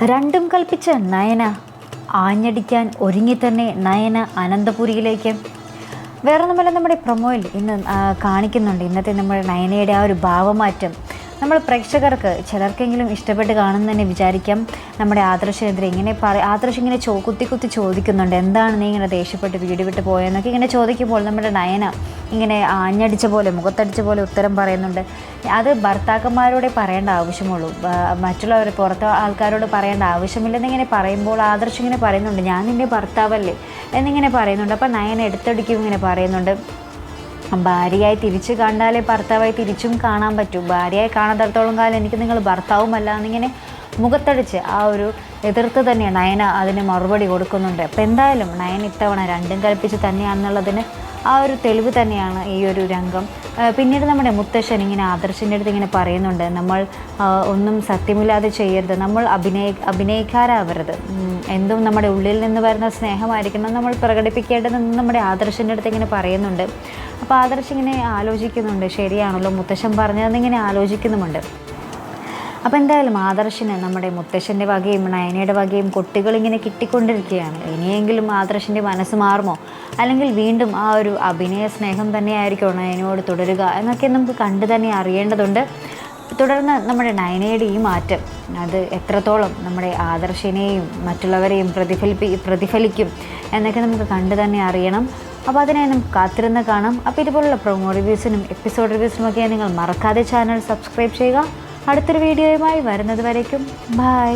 രണ്ടും കൽപ്പിച്ച നയന ആഞ്ഞടിക്കാൻ ഒരുങ്ങി തന്നെ നയന അനന്തപുരിയിലേക്ക്. വേറൊന്നുമല്ല, നമ്മുടെ പ്രൊമോയിൽ ഇന്ന് കാണിക്കുന്നുണ്ട് ഇന്നത്തെ നമ്മുടെ നയനയുടെ ആ ഒരു ഭാവമാറ്റം. നമ്മൾ പ്രേക്ഷകർക്ക് ചിലർക്കെങ്കിലും ഇഷ്ടപ്പെട്ട് കാണുമെന്ന് തന്നെ വിചാരിക്കാം. നമ്മുടെ ആദർശനെതിരെ ആദർശ് ഇങ്ങനെ കുത്തി ചോദിക്കുന്നുണ്ട്, എന്താണ് നീ ഇങ്ങനെ ദേഷ്യപ്പെട്ട് വീട് വിട്ട് പോയെന്നൊക്കെ ഇങ്ങനെ ചോദിക്കുമ്പോൾ നമ്മുടെ നയന ഇങ്ങനെ ആഞ്ഞടിച്ച പോലെ മുഖത്തടിച്ച പോലെ ഉത്തരം പറയുന്നുണ്ട്. അത് ഭർത്താക്കന്മാരോടെ പറയേണ്ട ആവശ്യമുള്ളൂ, മറ്റുള്ളവർ പുറത്തെ ആൾക്കാരോട് പറയേണ്ട ആവശ്യമില്ലെന്നിങ്ങനെ പറയുമ്പോൾ ആദർശ് ഇങ്ങനെ പറയുന്നുണ്ട്, ഞാൻ നിൻ്റെ ഭർത്താവല്ലേ എന്നിങ്ങനെ പറയുന്നുണ്ട്. അപ്പോൾ നയന എടുത്തടിക്കും ഇങ്ങനെ പറയുന്നുണ്ട്, ഭാര്യയായി തിരിച്ച് കണ്ടാലേ ഭർത്താവായി തിരിച്ചും കാണാൻ പറ്റൂ, ഭാര്യയായി കാണാത്തടത്തോളം കാലം എനിക്ക് നിങ്ങൾ ഭർത്താവുമല്ല എന്നിങ്ങനെ മുഖത്തടിച്ച് ആ ഒരു എതിർത്ത് തന്നെ നയന അതിന് മറുപടി കൊടുക്കുന്നുണ്ട്. അപ്പോൾ എന്തായാലും നയന ഇത്തവണ രണ്ടും കൽപ്പിച്ച് തന്നെയാണെന്നുള്ളതിന് ആ ഒരു തെളിവ് തന്നെയാണ് ഈ ഒരു രംഗം. പിന്നീട് നമ്മുടെ മുത്തശ്ശൻ ഇങ്ങനെ ആദർശിൻ്റെ അടുത്ത് ഇങ്ങനെ പറയുന്നുണ്ട്, നമ്മൾ ഒന്നും സത്യമില്ലാതെ ചെയ്യരുത്, നമ്മൾ അഭിനയിക്കാരാവരുത്, എന്തും നമ്മുടെ ഉള്ളിൽ നിന്ന് വരുന്ന സ്നേഹമായിരിക്കണം നമ്മൾ പ്രകടിപ്പിക്കേണ്ടതെന്ന് നമ്മുടെ ആദർശിൻ്റെ അടുത്ത് ഇങ്ങനെ പറയുന്നുണ്ട്. അപ്പോൾ ആദർശ് ഇങ്ങനെ ആലോചിക്കുന്നുണ്ട്, ശരിയാണല്ലോ മുത്തശ്ശൻ പറഞ്ഞതെന്നിങ്ങനെ ആലോചിക്കുന്നുമുണ്ട്. അപ്പോൾ എന്തായാലും ആദർശിന് നമ്മുടെ മുത്തശ്ശൻ്റെ വകയും നയനയുടെ വകയും കുട്ടികളിങ്ങനെ കിട്ടിക്കൊണ്ടിരിക്കുകയാണ്. ഇനിയെങ്കിലും ആദർശിൻ്റെ മനസ്സ് മാറുമോ, അല്ലെങ്കിൽ വീണ്ടും ആ ഒരു അഭിനയ സ്നേഹം തന്നെയായിരിക്കും നയനയോട് തുടരുക എന്നൊക്കെ നമുക്ക് കണ്ടു തന്നെ അറിയേണ്ടതുണ്ട്. തുടർന്ന് നമ്മുടെ നയനയുടെ ഈ മാറ്റം അത് എത്രത്തോളം നമ്മുടെ ആദർശിനെയും മറ്റുള്ളവരെയും പ്രതിഫലിക്കും എന്നൊക്കെ നമുക്ക് കണ്ടു തന്നെ അറിയണം. അപ്പോൾ അതിനായി നമുക്ക് കാത്തിരുന്ന് കാണാം. അപ്പോൾ ഇതുപോലുള്ള പ്രൊമോ റിവ്യൂസിനും എപ്പിസോഡ് റിവ്യൂസിനുമൊക്കെ നിങ്ങൾ മറക്കാതെ ചാനൽ സബ്സ്ക്രൈബ് ചെയ്യുക. അടുത്തൊരു വീഡിയോയുമായി വരുന്നത് വരേക്കും ബൈ.